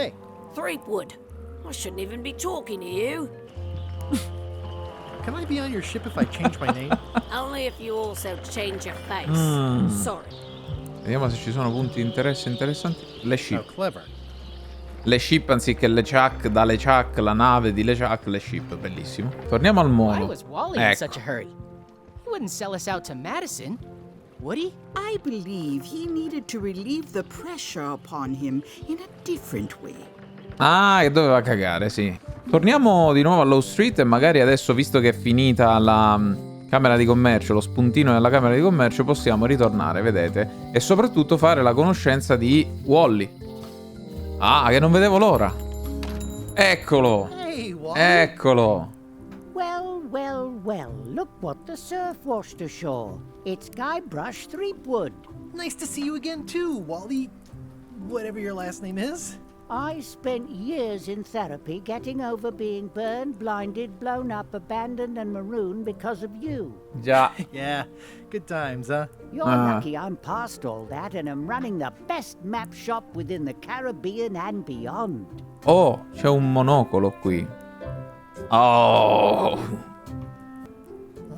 Hey. Threepwood. I shouldn't even be talking to you. Can I be on your ship if I change my name? Only if you also change your face. Sorry. Vediamo se ci sono punti di interesse interessanti. Le Oh, ship. clever. Le ship anziché LeChuck, da LeChuck, la nave di LeChuck, le ship, bellissimo. Torniamo al Why mono. was Wally in Ecco. such a hurry? He wouldn't sell us out to Madison, would he? I believe he needed to relieve the pressure upon him in a different way. Ah, che doveva cagare, sì. Torniamo di nuovo all'House Street e magari adesso, visto che è finita la camera di commercio, lo spuntino della camera di commercio, possiamo ritornare, vedete? E soprattutto fare la conoscenza di Wally. Ah, che non vedevo l'ora. Eccolo. Hey, Wally. Eccolo. Well, well, well, look what the surf washed ashore. It's Guybrush Threepwood. Nice to see you again too, Wally. Whatever your last name is. I spent years in therapy getting over being burned, blinded, blown up, abandoned and marooned because of you. Già. Yeah, good times, huh? You're lucky I'm past all that and am running the best map shop within the Caribbean and beyond. Oh, c'è un monocolo qui. Oh.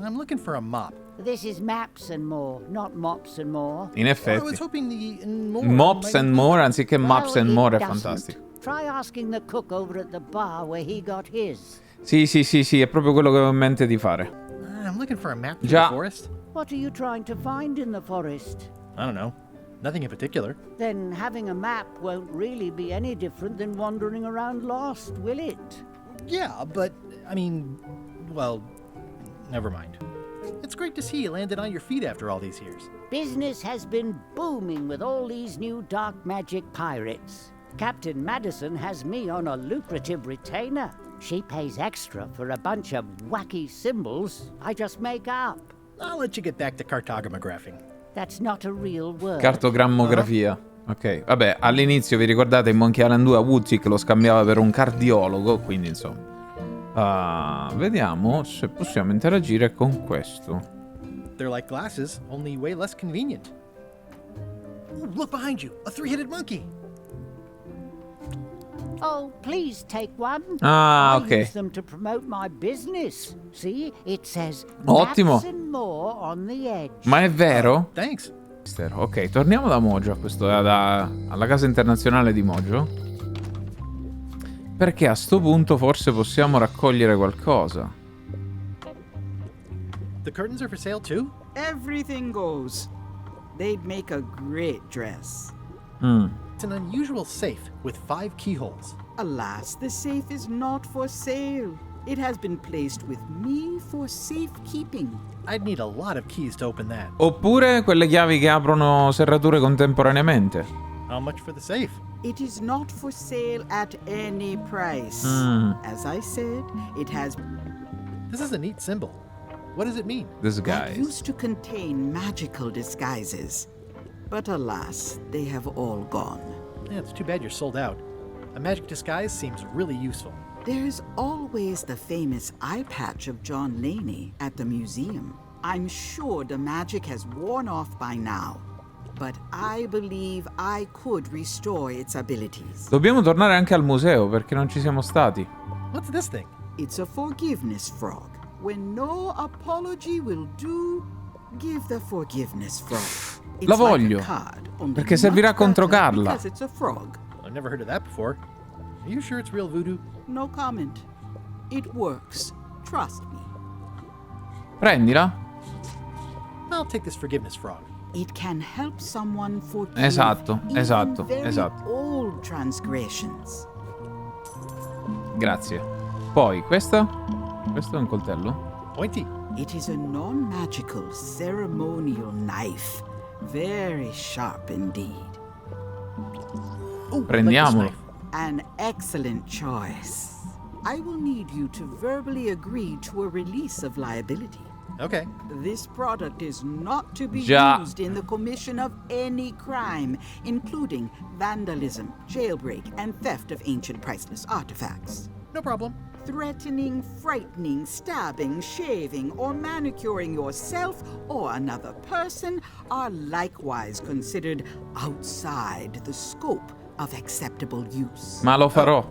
I'm looking for a mop. This is maps and more, not mops and more. In I was effetti. hoping the more Mops and more anziché maps Well, and more è it doesn't. fantastico. Try asking the cook over at the bar where he got his. Sì, è proprio quello che avevo in mente di fare. I'm looking for a map to Già. the forest. What are you trying to find in the forest? I don't know. Nothing in particular. Then having a map won't really be any different than wandering around lost, will it? Yeah, but, I mean, well, never mind. It's great to see you landed on your feet after all these years. Business has been booming with all these new dark magic pirates. Captain Madison has me on a lucrative retainer. She pays extra for a bunch of wacky symbols I just make up. I'll let you get back to cartographing. That's not a real word. Cartogrammografia. Ok, vabbè, all'inizio vi ricordate in Monkey Island 2 a Woodchick lo scambiava per un cardiologo, quindi insomma. Vediamo se possiamo interagire con questo. They're like glasses, only way less convenient. Ooh, look behind you, a three-headed monkey. Oh, please take one. Ah, I ok. use them to promote my business. See, it says Ottimo. maps and more on the edge. Ma è vero? Thanks. Ok, torniamo da Mojo, alla casa internazionale di Mojo. Perché a sto punto forse possiamo raccogliere qualcosa. The curtains are for sale too? Everything goes. They'd make a great dress. It's an unusual safe with 5 keyholes. Alas, the safe is not for sale. It has been placed with me for safekeeping. I'd need a lot of keys to open that. Oppure quelle chiavi che aprono serrature contemporaneamente. How much for the safe? It is not for sale at any price. As I said, it has This is a neat symbol. What does it mean? This that guy. used to contain magical disguises. But alas, they have all gone. Yeah, it's too bad you're sold out. A magic disguise seems really useful. There's always the famous eye patch of John Laney at the museum. I'm sure the magic has worn off by now, but I believe I could restore its abilities. Dobbiamo tornare anche al museo perché non ci siamo stati. What's this thing? It's a forgiveness frog. When no apology will do, give the forgiveness frog. It's La like a voglio, card, only perché servirà much contro better Carla. Because it's a frog. I've never heard of that before. Are you sure it's real voodoo? No comment. It works. Trust me. Prendila. I'll take this forgiveness frog. It can help someone forgive Esatto, even esatto, very esatto. old transgressions. Grazie. Poi questa? Questo è un coltello? Pointy. It is a non-magical ceremonial knife. Very sharp indeed. Oh, I like this Prendiamolo. knife. An excellent choice. I will need you to verbally agree to a release of liability. Okay. This product is not to be Già. used in the commission of any crime, including vandalism, jailbreak, and theft of ancient priceless artifacts. No problem. Threatening, frightening, stabbing, shaving, or manicuring yourself or another person are likewise considered outside the scope of acceptable use. Ma lo farò.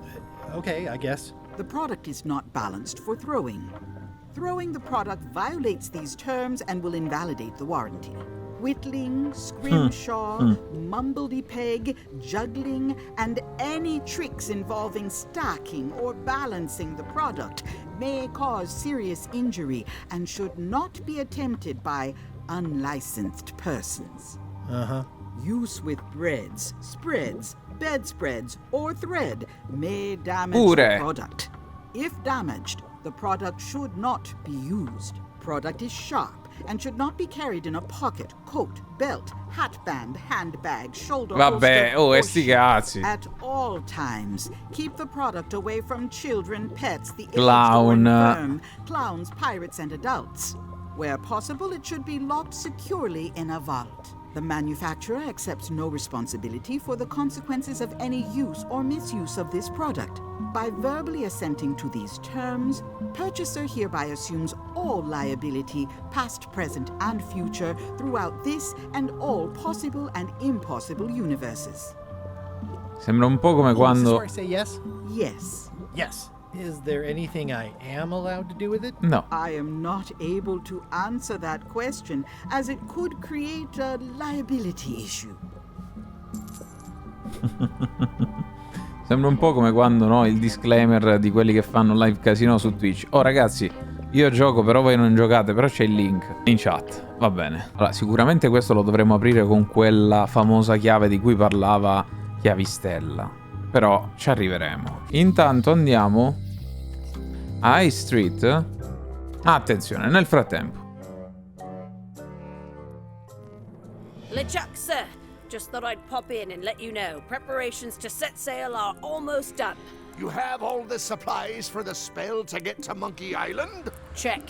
Okay, I guess. The product is not balanced for throwing. Throwing the product violates these terms and will invalidate the warranty. Whittling, scrimshaw, mumbledy-peg, juggling, and any tricks involving stacking or balancing the product may cause serious injury and should not be attempted by unlicensed persons. Use with breads, spreads, bedspreads, or thread may damage the product. If damaged, the product should not be used. Product is sharp and should not be carried in a pocket, coat, belt, hatband, handbag, shoulder Vabbè, holster, oh, or sti shirt. cazzi. At all times, keep the product away from children, pets, the aged Clown. or infirm, clowns, pirates, and adults. Where possible, it should be locked securely in a vault. The manufacturer accepts no responsibility for the consequences of any use or misuse of this product. By verbally assenting to these terms, purchaser hereby assumes all liability, past, present, and future, throughout this and all possible and impossible universes. Sembra un po' come Is this quando... where I say yes? Yes, Yes. Is there anything I am allowed to do with it? No. I am not able to answer that question, as it could create a liability issue. Sembra un po' come quando, no, il disclaimer di quelli che fanno live casino su Twitch. Oh ragazzi, io gioco, però voi non giocate, però c'è il link in chat. Va bene. Allora, sicuramente questo lo dovremo aprire con quella famosa chiave di cui parlava Chiavistella. Però ci arriveremo. Intanto andiamo a High Street. Attenzione, nel frattempo. LeChuck, sir. Just thought I'd pop in and let you know. Preparations to set sail are almost done. You have all the supplies for the spell to get to Monkey Island? Check.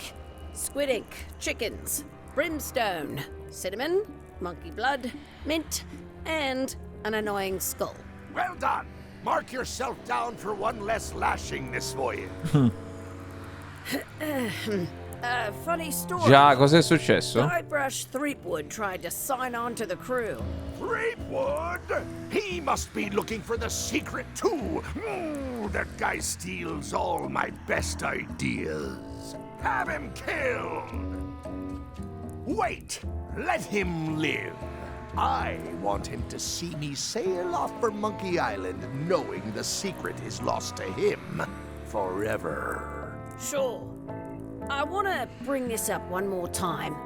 Squid ink, chickens, brimstone, cinnamon, monkey blood, mint, and an annoying skull. Well done! Mark yourself down for one less lashing this voyage. Funny story. Già, cos'è successo? Guybrush Threepwood tried to sign on to the crew. Threepwood? He must be looking for the secret too. That guy steals all my best ideas. Have him killed. Wait, let him live. I want him to see me sail off for Monkey Island knowing the secret is lost to him forever. Sure. I want to bring this up one more time.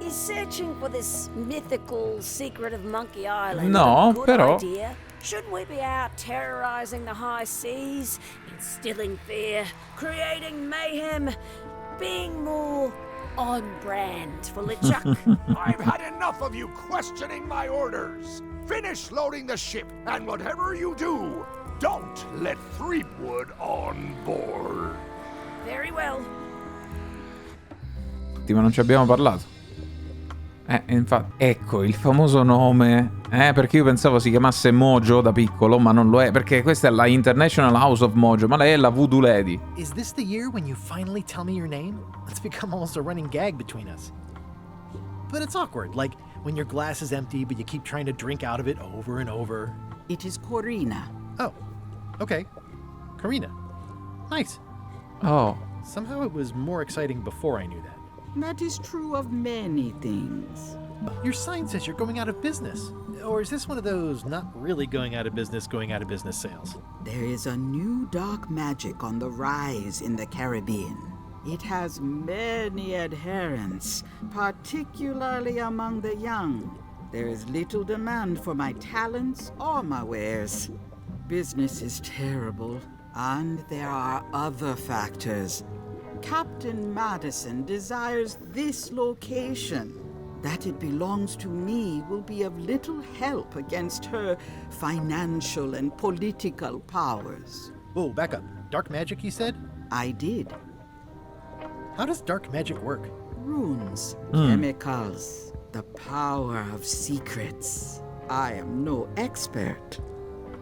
Is searching for this mythical secret of Monkey Island No, a good però... idea? Shouldn't we be out terrorizing the high seas, instilling fear, creating mayhem, being more on brand for LeChuck? I've had enough of you questioning my orders. Finish loading the ship, and whatever you do, don't let Threepwood on board. Very well. Ma non ci abbiamo parlato. Infatti, ecco il famoso nome. Perché io pensavo si chiamasse Mojo da piccolo, ma non lo è, perché questa è la International House of Mojo, ma lei è la Voodoo Lady. Is this the year when you finally tell me your name? It's become almost a running gag between us. But it's awkward, like when your glass is empty but you keep trying to drink out of it over and over. It is Corina. Oh, okay. Karina. Nice. Oh. Somehow it was more exciting before I knew that. That is true of many things. Your sign says you're going out of business. Or is this one of those not really going out of business sales? There is a new dark magic on the rise in the Caribbean. It has many adherents, particularly among the young. There is little demand for my talents or my wares. Business is terrible, and there are other factors. Captain Madison desires this location. That it belongs to me will be of little help against her financial and political powers. Whoa, back up. Dark magic, you said? I did. How does dark magic work? Runes, chemicals, the power of secrets. I am no expert.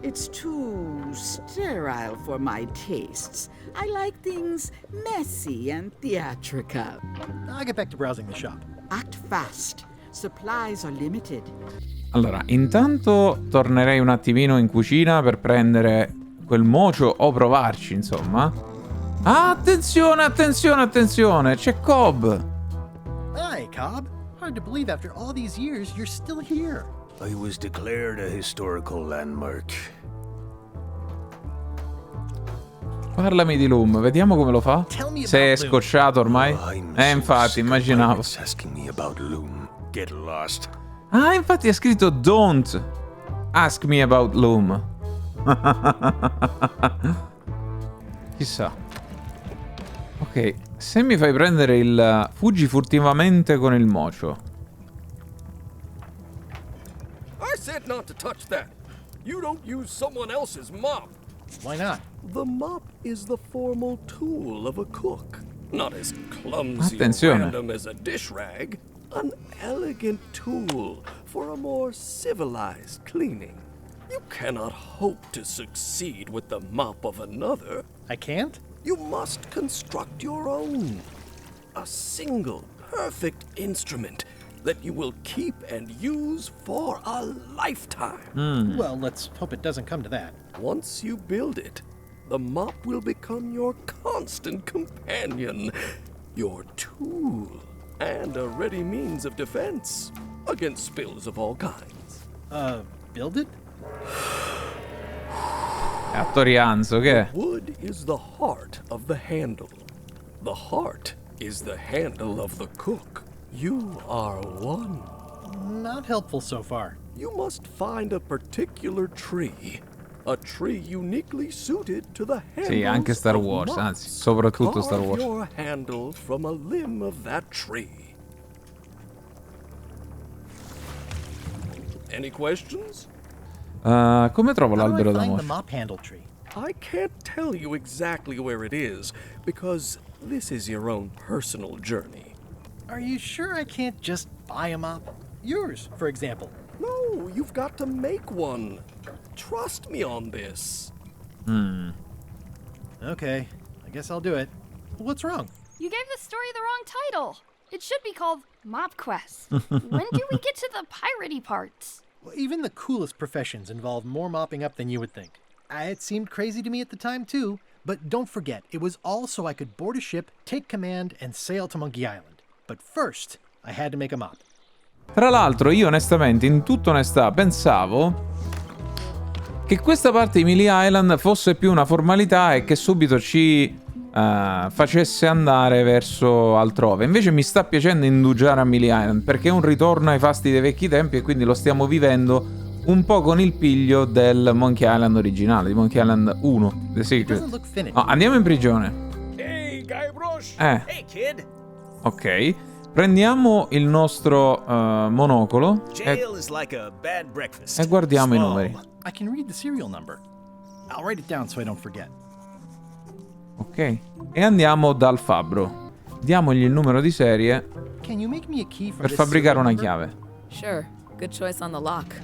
It's too sterile for my tastes. I like things messy and theatrical. I'll get back to browsing the shop. Act fast. Supplies are limited. Allora, intanto tornerei un attimino in cucina per prendere quel mocio o provarci, insomma. Ah, attenzione, attenzione, attenzione! C'è Cobb! Hi, Cobb. Hard to believe after all these years you're still here. I was declared a historical landmark. Parlami di Loom, vediamo come lo fa. Tell me Se è about Loom. scocciato ormai. I'm so Infatti, sick of immaginavo. pirates asking me about Loom. Get lost. Ah, infatti è scritto Don't ask me about Loom. Chissà. Ok, se mi fai prendere il fuggi furtivamente con il mocio. I said not to touch that. You don't use someone else's mop. Why not? The mop is the formal tool of a cook. Not as clumsy or Attenzione. random as a dish rag. An elegant tool for a more civilized cleaning. You cannot hope to succeed with the mop of another. I can't? You must construct your own. A single, perfect instrument that you will keep and use for a lifetime. Well, let's hope it doesn't come to that. Once you build it, the mop will become your constant companion, your tool, and a ready means of defense against spills of all kinds. Build it? È a Torianzo, che è? Wood is the heart of the handle. The heart is the handle of the cook. You are one. Not helpful so far. You must find a particular tree. A tree uniquely suited to the handles Sì, anche Star of Wars, mops. anzi, soprattutto Star Carve Wars. your handle from a limb of that tree. Any questions? Come trovo How do I l'albero da find the mocio? mop handle tree? I can't tell you exactly where it is because this is your own personal journey. Are you sure I can't just buy a mop? Yours, for example. No, you've got to make one. Trust me on this. Okay, I guess I'll do it. What's wrong? You gave the story the wrong title. It should be called Mop Quest. When do we get to the piratey parts? Well, even the coolest professions involve more mopping up than you would think. It seemed crazy to me at the time, too. But don't forget, it was all so I could board a ship, take command, and sail to Monkey Island. But first, I had to make a mop. Tra l'altro, io onestamente, in tutta onestà, pensavo che questa parte di Melee Island fosse più una formalità e che subito ci facesse andare verso altrove. Invece mi sta piacendo indugiare a Melee Island perché è un ritorno ai fasti dei vecchi tempi e quindi lo stiamo vivendo un po' con il piglio del Monkey Island originale, di Monkey Island 1. The Secret. Doesn't look finished. No, andiamo in prigione. Hey, Guybrush. Hey, kid. Ok. Prendiamo il nostro monocolo Is like a bad breakfast. e guardiamo i numeri. I can read the serial number. I'll write it down so I don't forget. Ok. E andiamo dal fabbro. Diamogli il numero di serie Can you make me a key for per this fabbricare serial una number? chiave. Sure. Good choice on the lock.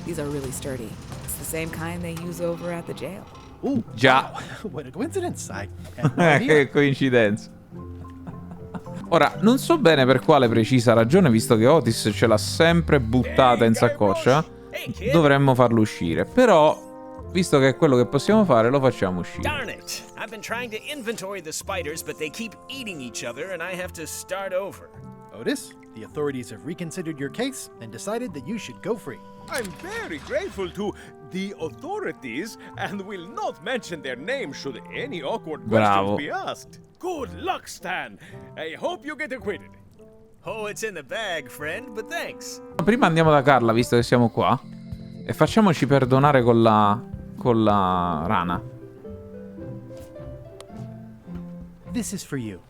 These are really sturdy. It's the same kind they use over at the jail. Ooh, Già. wow. What a coincidence. I had no idea. Che coincidenza. Ora, non so bene per quale precisa ragione, visto che Otis ce l'ha sempre buttata in saccoccia, dovremmo farlo uscire. Però, visto che è quello che possiamo fare, lo facciamo uscire. Darn it! I've been trying to inventory the spiders, but they keep eating each other, and I have to start over. Otis, the authorities have reconsidered your case and decided that you should go free. I'm very grateful to the authorities and will not mention their name should any awkward Bravo. questions be asked. Good luck, Stan. I hope you get acquitted. Oh, it's in the bag, friend, but thanks. Prima andiamo da Carla, visto che siamo qua, e facciamoci perdonare con la rana. This is for you.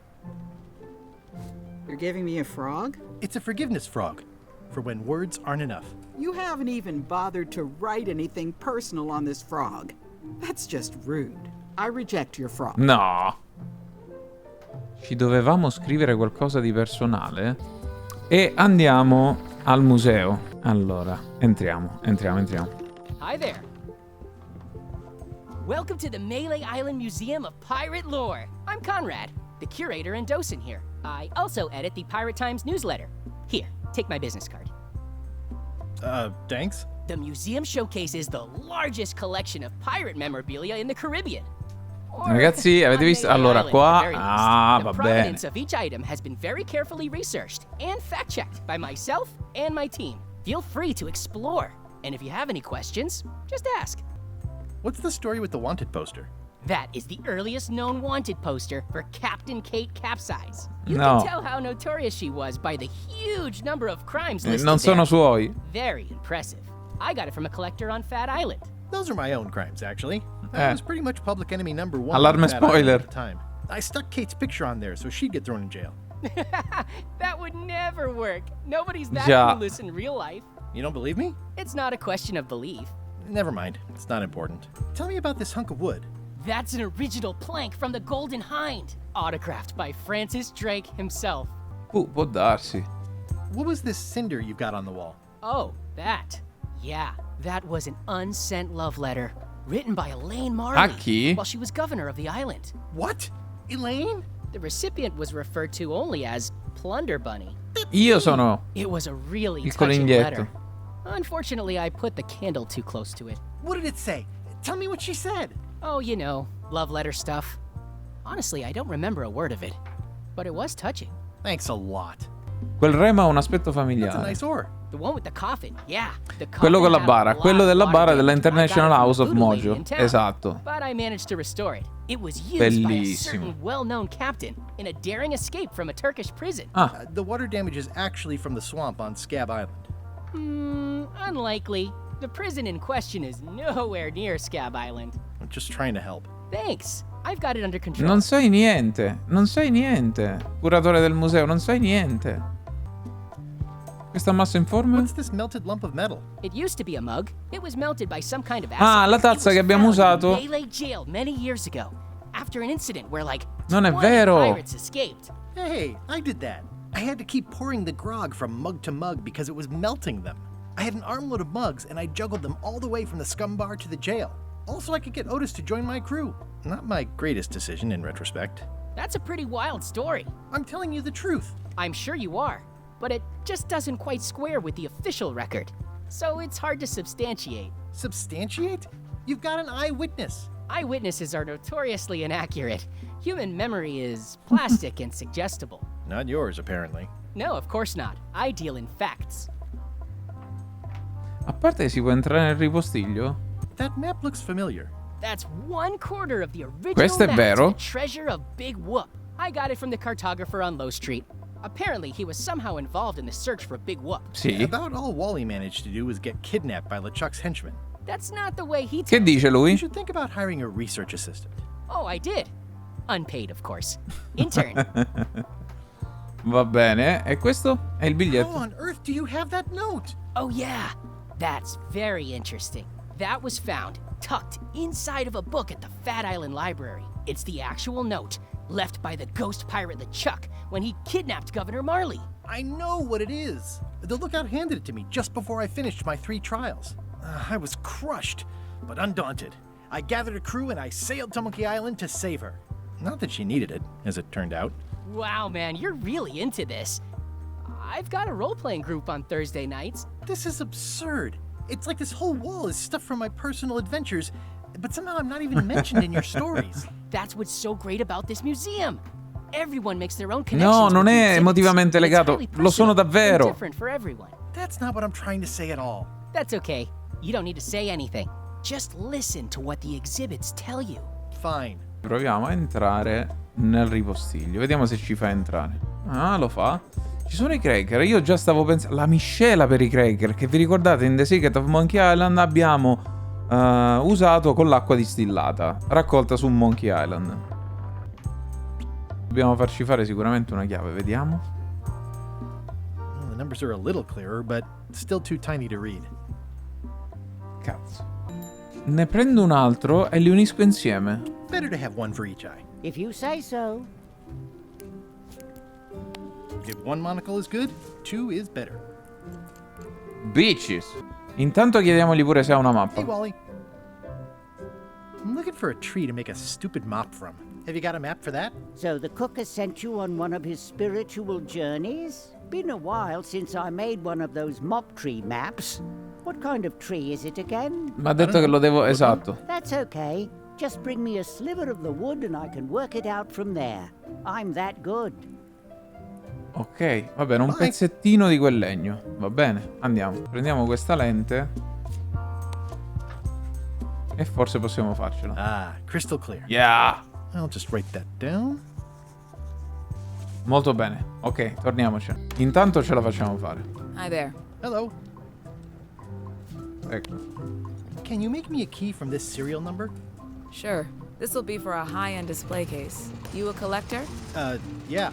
You're giving me a frog? It's a forgiveness frog, for when words aren't enough. You haven't even bothered to write anything personal on this frog. That's just rude. I reject your frog. No. Ci dovevamo scrivere qualcosa di personale. E andiamo al museo. Allora, entriamo. Hi there. Welcome to the Melee Island Museum of Pirate Lore. I'm Conrad, the curator and docent here. I also edit the Pirate Times newsletter. Here, take my business card. Thanks? The museum showcases the largest collection of pirate memorabilia in the Caribbean. Or Ragazzi, avete on visto? Nella Allora, Island, qua... at the very least. Ah, The va bene. provenance of each item has been very carefully researched and fact-checked by myself and my team. Feel free to explore. And if you have any questions, just ask. What's the story with the wanted poster? That is the earliest known wanted poster for Captain Kate Capsize. You No. can tell how notorious she was by the huge number of crimes listed Non sono there. suoi. Very impressive. I got it from a collector on Fat Island. Those are my own crimes, actually. I was pretty much public enemy number one. Allarme on that island spoiler. At the time. I stuck Kate's picture on there so she'd get thrown in jail. That would never work. Nobody's that Yeah. clueless in real life. You don't believe me? It's not a question of belief. Never mind. It's not important. Tell me about this hunk of wood. That's an original plank from the Golden Hind, autographed by Francis Drake himself. Può darsi. What was this cinder you've got on the wall? Oh, that. Yeah, that was an unsent love letter written by Elaine Marley A chi? while she was governor of the island. What? Elaine? The recipient was referred to only as Plunder Bunny. Io sono It was a really il touching coniglietto. letter. Unfortunately, I put the candle too close to it. What did it say? Tell me what she said. Oh, you know, love letter stuff. Honestly, I don't remember a word of it, but it was touching. Thanks a lot. Quel remo ha un aspetto That's a familiare. nice oar. The one with the coffin, yeah. The Quello coffin con la had a bara, lot quello della of bara water della damage. I got it International from House the of voodoo lady Mojo. in town, Esatto. But I managed to restore it. It was used by a certain Bellissimo. well-known captain in a daring escape from a Turkish prison. Ah, The water damage is actually from the swamp on Scab Island. Unlikely. The prison in question is nowhere near Scab Island. I'm just trying to help. Thanks. I've got it under control. non sai niente. Non sai niente. Curatore del museo, non sai niente. Questa massa informe? What's this melted lump of metal? It used to be a mug. It was melted by some kind of acid. Ah, la It tazza was che abbiamo found in usato. Malay jail many years ago, after an incident where like Non è 20 vero. pirates escaped. Hey, I did that. I had to keep pouring the grog from mug to mug because it was melting them. I had an armload of mugs and I juggled them all the way from the scum bar to the jail. Also, I could get Otis to join my crew. Not my greatest decision in retrospect. That's a pretty wild story. I'm telling you the truth. I'm sure you are, but it just doesn't quite square with the official record. So it's hard to substantiate. Substantiate? You've got an eyewitness. Eyewitnesses are notoriously inaccurate. Human memory is plastic and suggestible. Not yours, apparently. No, of course not. I deal in facts. A parte che si può entrare nel ripostiglio? That map looks familiar. That's 1/4 of the original Questo è map vero. to the treasure of Big Whoop. I got it from the cartographer on Low Street. Apparently, he was somehow involved in the search for Big Whoop. Sì. About all Wally managed to do was get kidnapped by LeChuck's henchmen. That's not the way he Che tells dice it. lui? You should think about hiring a research assistant. Oh, I did. Unpaid, of course. Intern. Va bene. E questo è il How biglietto. on earth do you have that note? Oh, yeah. That's very interesting. That was found tucked inside of a book at the Fat Island Library. It's the actual note left by the ghost pirate LeChuck when he kidnapped Governor Marley. I know what it is. The lookout handed it to me just before I finished my 3 trials. I was crushed, but undaunted. I gathered a crew and I sailed to Monkey Island to save her. Not that she needed it, as it turned out. Wow, man, you're really into this. I've got a role-playing group on Thursday nights. This is absurd. It's like this whole wall is stuff from my personal adventures, but somehow I'm not even mentioned in your stories. That's what's so great about this museum. Everyone makes their own No, connections non with è the emotivamente exhibits. legato. It's highly Lo sono personal and davvero. different for everyone. That's not what I'm trying to say at all. That's okay. You don't need to say anything. Just listen to what the exhibits tell you. Fine. Proviamo a entrare nel ripostiglio. Vediamo se ci fa entrare. Ah, lo fa. Ci sono i cracker. Io già stavo pensando... La miscela per i cracker, che vi ricordate in The Secret of Monkey Island abbiamo usato con l'acqua distillata, raccolta su Monkey Island. Dobbiamo farci fare sicuramente una chiave, vediamo. Well, the numbers are a little clearer, but still too tiny to read. Cazzo. Ne prendo un altro e li unisco insieme. Better to have one for each eye. If you say so. If 1 monocle is good, 2 is better. Bitches. Intanto chiediamogli pure se ha una mappa. Hey, Wally. I'm looking for a tree to make a stupid mop from. Have you got a map for that? So the cook has sent you on one of his spiritual journeys? been a while since I made one of those mop tree maps. What kind of tree is it again? Ma ha detto che lo devo... Esatto. That's okay. Just bring me a sliver of the wood and I can work it out from there. I'm that good. Ok, va bene, un pezzettino di quel legno. Va bene, andiamo. Prendiamo questa lente. E forse possiamo farcela. Ah, crystal clear. Yeah! I'll just write that down. Molto bene. Ok, torniamoci. Intanto ce la facciamo fare. Hi there. Hello. Ecco. Can you make me a key from this serial number? Sure. This will be for a high-end display case. You a collector? Yeah.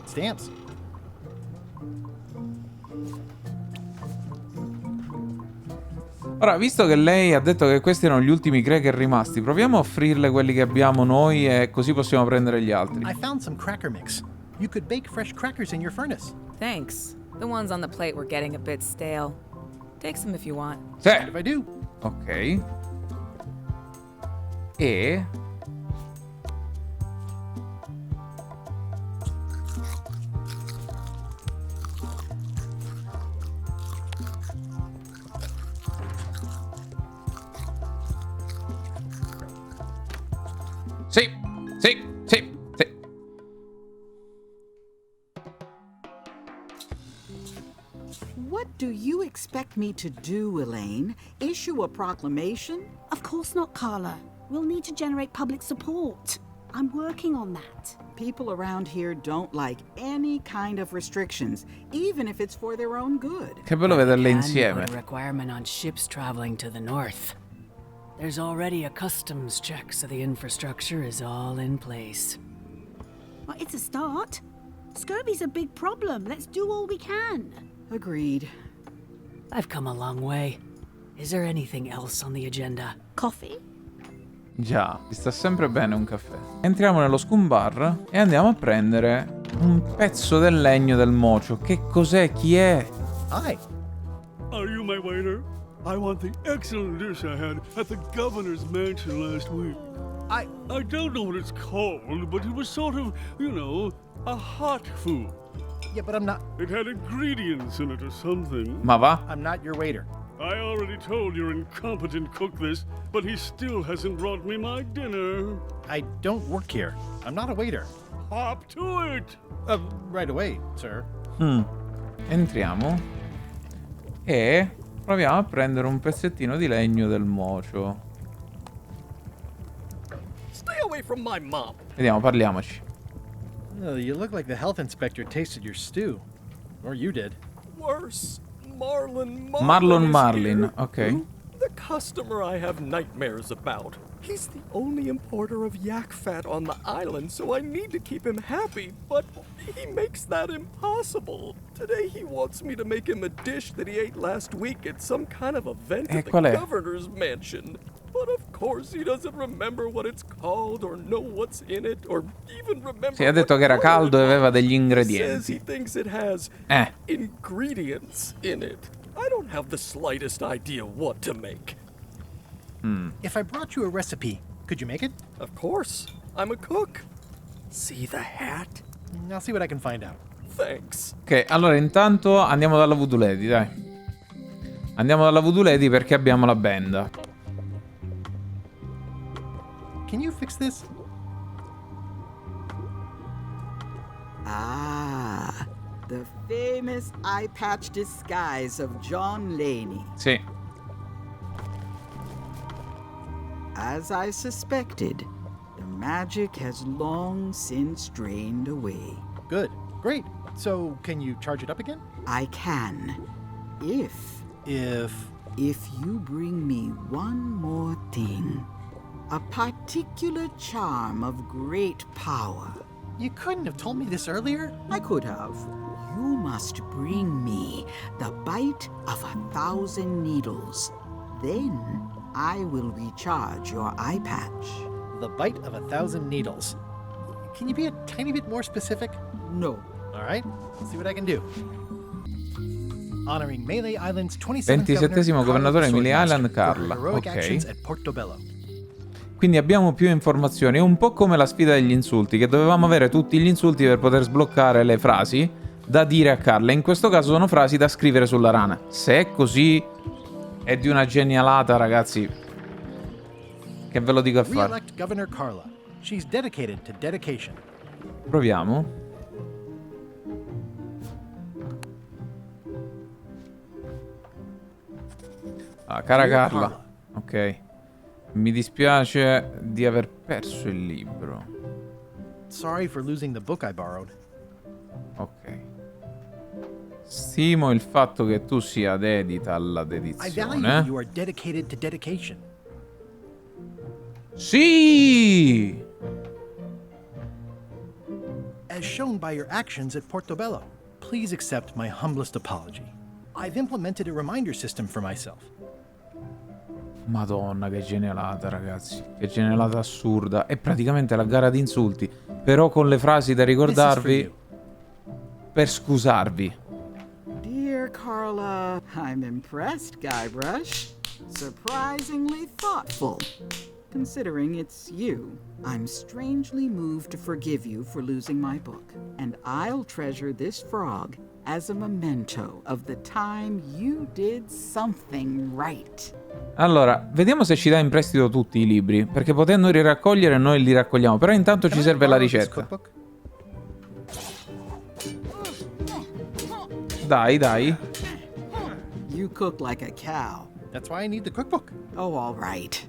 Stamps. Ora, visto che lei ha detto che questi erano gli ultimi cracker rimasti, proviamo a offrirle quelli che abbiamo noi e così possiamo prendere gli altri. I found some cracker mix. You could bake fresh crackers in your furnace. Thanks. The ones on the plate were getting a bit stale. Take some if you want. Sì. If I do. Ok. E... Sì, sì, sì, sì. What do you expect me to do, Elaine? Issue a proclamation? Of course not, Carla. We'll need to generate public support. I'm working on that. People around here don't like any kind of restrictions, even if it's for their own good. Che bello vederle insieme. Put a requirement on ships traveling to the north. There's already a customs check, so the infrastructure is all in place. Well, it's a start. Scurvy's a big problem. Let's do all we can. Agreed. I've come a long way. Is there anything else on the agenda? Coffee? Già, ti sta sempre bene un caffè. Entriamo nello scum bar e andiamo a prendere un pezzo del legno del mocio. Che cos'è? Chi è? Hi. Are you my waiter? I want the excellent dish I had at the governor's mansion last week. I don't know what it's called, but it was sort of, you know, a hot food. Yeah, but I'm not... It had ingredients in it or something. Ma va? I'm not your waiter. I already told your incompetent cook this, but he still hasn't brought me my dinner. I don't work here. I'm not a waiter. Hop to it! Right away, sir. Entriamo e proviamo a prendere un pezzettino di legno del mocio. Stay away from my mom. Vediamo, parliamoci. Oh, you look like the health inspector tasted your stew. Or you did. Worse. Marlin Marlin, here. ok. The customer I have nightmares about. He's the only importer of yak fat on the island, so I need to keep him happy, but he makes that impossible. Today he wants me to make him a dish that he ate last week at some kind of event at the governor's mansion. But of course he doesn't remember what it's called or know what's in it or even remember. Sì, ha detto che era caldo e aveva degli ingredienti. Says he thinks it has ingredients in it. I don't have the slightest idea what to make. If I brought you a recipe, could you make it? Of course. I'm a cook. See the hat? I'll see what I can find out. Thanks. Ok, allora intanto andiamo dalla Voodoo Lady, dai. Andiamo dalla Voodoo Lady perché abbiamo la benda. Can you fix this? Ah, the famous eye patch disguise of John Laney. Sì. As I suspected, the magic has long since drained away. Good. Great. So, can you charge it up again? I can. If you bring me one more thing. A particular charm of great power. You couldn't have told me this earlier? I could have. You must bring me the bite of 1,000 needles. Then I will recharge your eye patch. The bite of 1,000 needles. Can you be a tiny bit more specific? No. All right, let's see what I can do. Honoring Melee Island's 27th 27esimo governatore Melee Island, Carla. Ok. Quindi abbiamo più informazioni. È un po' come la sfida degli insulti, che dovevamo avere tutti gli insulti per poter sbloccare le frasi, da dire a Carla. In questo caso sono frasi da scrivere sulla rana. Se è così, è di una genialata, ragazzi. Che ve lo dico a fare. Re-elect Governor Carla. She's dedicated to dedication. Proviamo. Ah, cara Dear Carla. Carla. Ok. Mi dispiace di aver perso il libro. Sorry for losing the book I borrowed. Ok. Stimo il fatto che tu sia dedita alla I value dedizione. you are dedicated to dedication. Sì! As shown by your actions at Portobello, please accept my humblest apology. I've implemented a reminder system for myself. Madonna, che genialata, ragazzi. Che genialata assurda. È praticamente la gara di insulti. Però con le frasi da ricordarvi per scusarvi. Dear Carla, I'm impressed, Guybrush. Surprisingly thoughtful. Considering it's you, I'm strangely moved to forgive you for losing my book. And I'll treasure this frog as a memento of the time you did something right. Allora, vediamo se ci dà in prestito tutti i libri, perché potendo riraccogliere noi li raccogliamo, però intanto ci serve la ricetta. Dai, dai. You cook like a cow. That's why I need the cookbook. Oh, all right.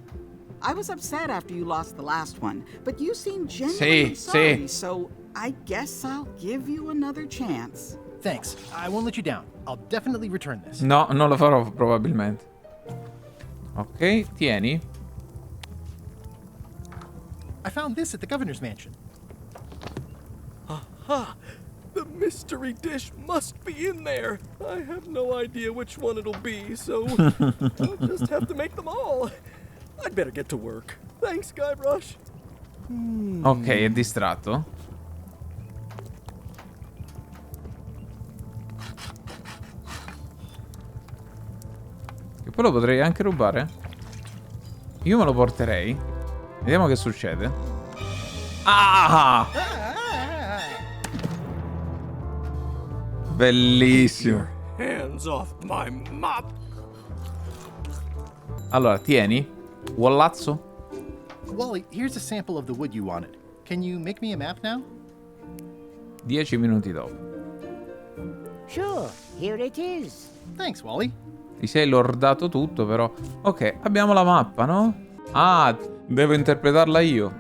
I was upset after you lost the last one, but you seemed genuinely sorry, so I guess I'll give you another chance. Thanks. I won't let you down. I'll definitely return this. No, non lo farò probabilmente. Ok, tieni. I found this at the governor's mansion. Aha! The mystery dish must be in there. I have no idea which one it'll be, so I'll just have to make them all. I'd better get to work. Thanks, Guybrush. Ok, è distratto. Che poi lo potrei anche rubare. Io me lo porterei. Vediamo che succede. Ah! Bellissimo. Hands off my mop. Allora, tieni. Wallazzo. Wally, here's a sample of the wood you wanted. Can you make me a map now? 10 minuti dopo. Sure, here it is. Thanks, Wally. Ti sei lordato tutto, però. Ok, abbiamo la mappa, no? Ah, devo interpretarla io.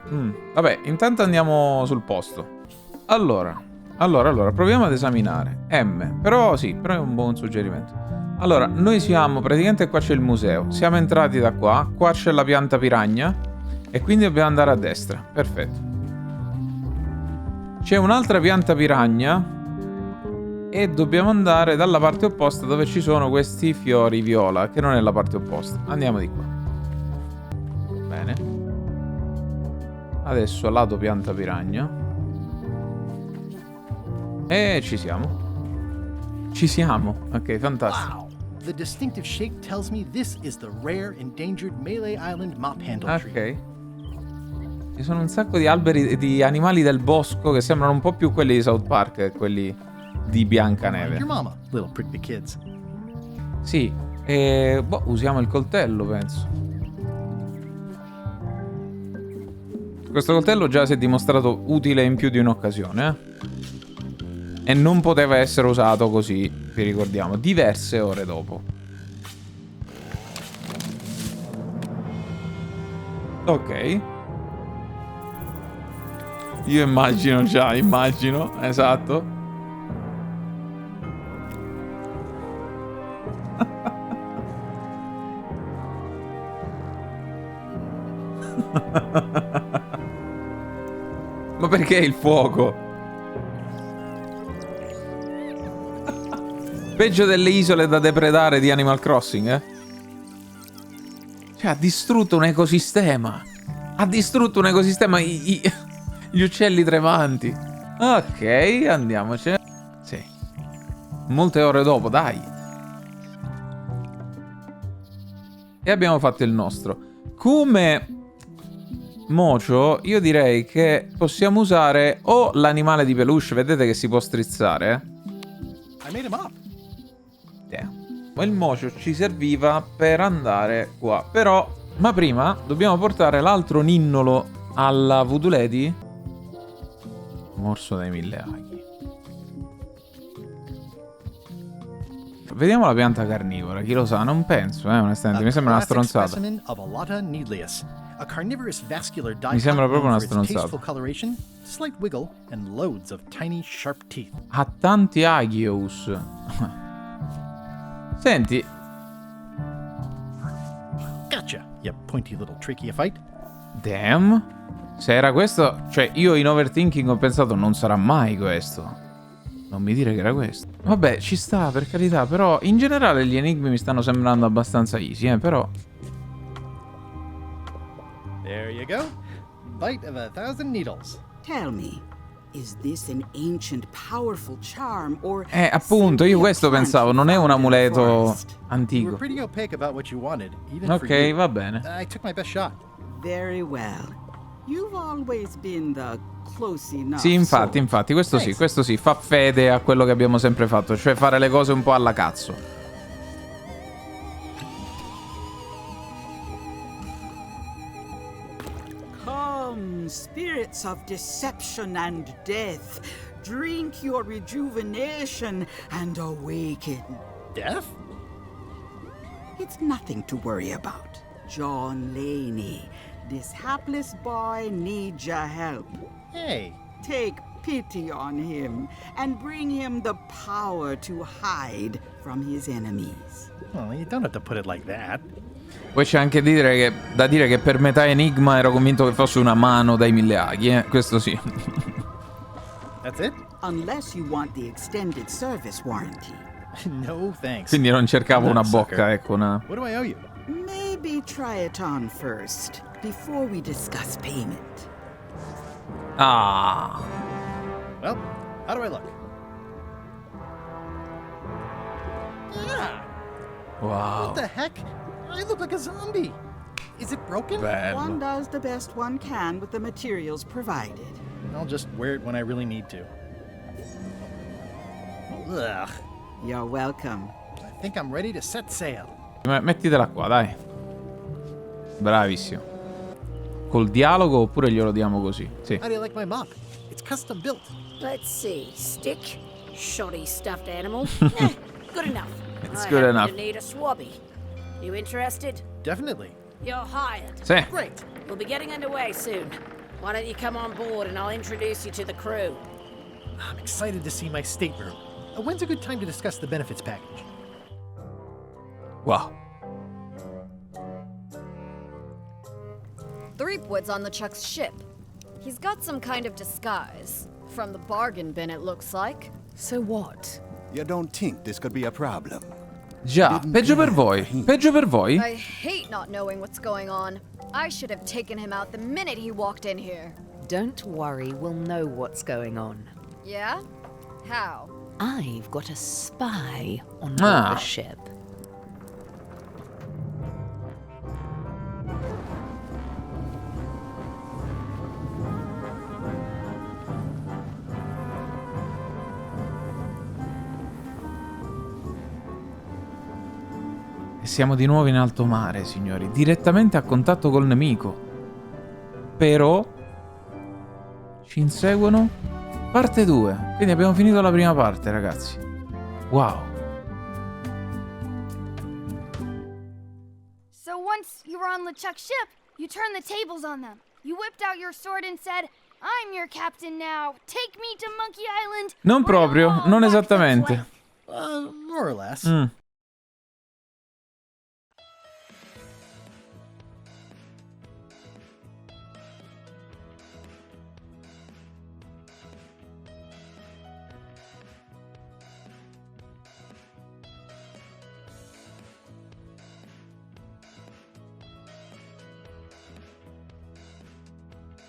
Vabbè, intanto andiamo sul posto. Allora, proviamo ad esaminare. M. Però sì, però è un buon suggerimento. Allora, noi siamo, praticamente qua c'è il museo. Siamo entrati da qua. Qua c'è la pianta piranha. E quindi dobbiamo andare a destra. Perfetto. C'è un'altra pianta piranha. E dobbiamo andare dalla parte opposta dove ci sono questi fiori viola, che non è la parte opposta. Andiamo di qua. Bene. Adesso lato pianta piranha. E ci siamo. Ci siamo. Ok, fantastico. Wow. The distinctive shape tells me this is the rare endangered Malay Island mop handle tree. Ok. Ci sono un sacco di alberi di animali del bosco che sembrano un po' più quelli di South Park che quelli di Biancaneve. Your mama, little prickly kids. Sì, e usiamo il coltello, penso. Questo coltello già si è dimostrato utile in più di un'occasione, E non poteva essere usato così, vi ricordiamo, diverse ore dopo. Ok. Io immagino già, esatto. Ma perché il fuoco? Peggio delle isole da depredare di Animal Crossing, Cioè, ha distrutto un ecosistema. Ha distrutto un ecosistema. Gli uccelli tremanti. Ok, andiamocene. Sì. Molte ore dopo, dai. E abbiamo fatto il nostro. Come mocio, io direi che possiamo usare o l'animale di peluche, vedete che si può strizzare, I made him up. Ma il mocio ci serviva per andare qua. Però, ma prima dobbiamo portare l'altro ninnolo alla Voodoo Lady. Morso dai 1000 aghi. Vediamo la pianta carnivora, chi lo sa, non penso, onestamente, mi sembra una stronzata. Mi sembra proprio una stronzata. Ha tanti Agios. Senti. Gotcha, you pointy little trichiophyte. Damn. Se era questo, cioè io in overthinking ho pensato non sarà mai questo. Non mi dire che era questo. Vabbè, ci sta, per carità, però in generale gli enigmi mi stanno sembrando abbastanza easy, però. There you go. Bite of 1000 needles. Tell me, is this an ancient powerful charm or appunto, io questo pensavo, non è un amuleto antico. Pretty opaque about what you wanted, even for you. Ok, va bene. I took my best shot. Very well. You've always been the close enough. Sì, infatti, questo sì, fa fede a quello che abbiamo sempre fatto, cioè fare le cose un po' alla cazzo. Come, spirits of deception and death, drink your rejuvenation and awaken. Death? It's nothing to worry about. John Laney, this hapless boy needs your help. Hey. Take pity on him and bring him the power to hide from his enemies. Well, you don't have to put it like that. Poi c'è anche da dire che per metà enigma ero convinto che fosse una mano dai 1000 aghi, questo sì. That's it? Unless you want the extended service warranty. No, thanks. Quindi non cercavo una bocca, ecco una. What do I owe you? Maybe try it on first before we discuss payment. Ah. Well, how do I look? Yeah. Wow. What the heck? I look like a zombie. Is it broken? Bello. One does the best one can with the materials provided. I'll just wear it when I really need to. Ugh. You're welcome. I think I'm ready to set sail. Mettitela qua, dai. Bravissimo. Col dialogo oppure glielo diamo così? Sì. How do you like my mop? It's custom built. Let's see. Stick, shoddy stuffed animal. Good enough. It's good enough. I need a swabby. You interested? Definitely. You're hired. Sì. Great. We'll be getting underway soon. Why don't you come on board and I'll introduce you to the crew? I'm excited to see my stateroom. When's a good time to discuss the benefits package? Wow. Threepwood's on LeChuck's ship. He's got some kind of disguise. From the bargain bin, it looks like. So what? You don't think this could be a problem? Già, peggio per voi. Peggio per voi? I hate not knowing what's going on. I should have taken him out the minute he walked in here. Don't worry, we'll know what's going on. Yeah? How? I've got a spy on board the ship. E siamo di nuovo in alto mare, signori. Direttamente a contatto col nemico. Però ci inseguono. Parte 2. Quindi abbiamo finito la prima parte, ragazzi. Wow. So once you were on LeChuck's ship, you turned the tables on them. You whipped out your sword and said, I'm your captain now. Take me to Monkey Island. Non proprio, non esattamente. More or less.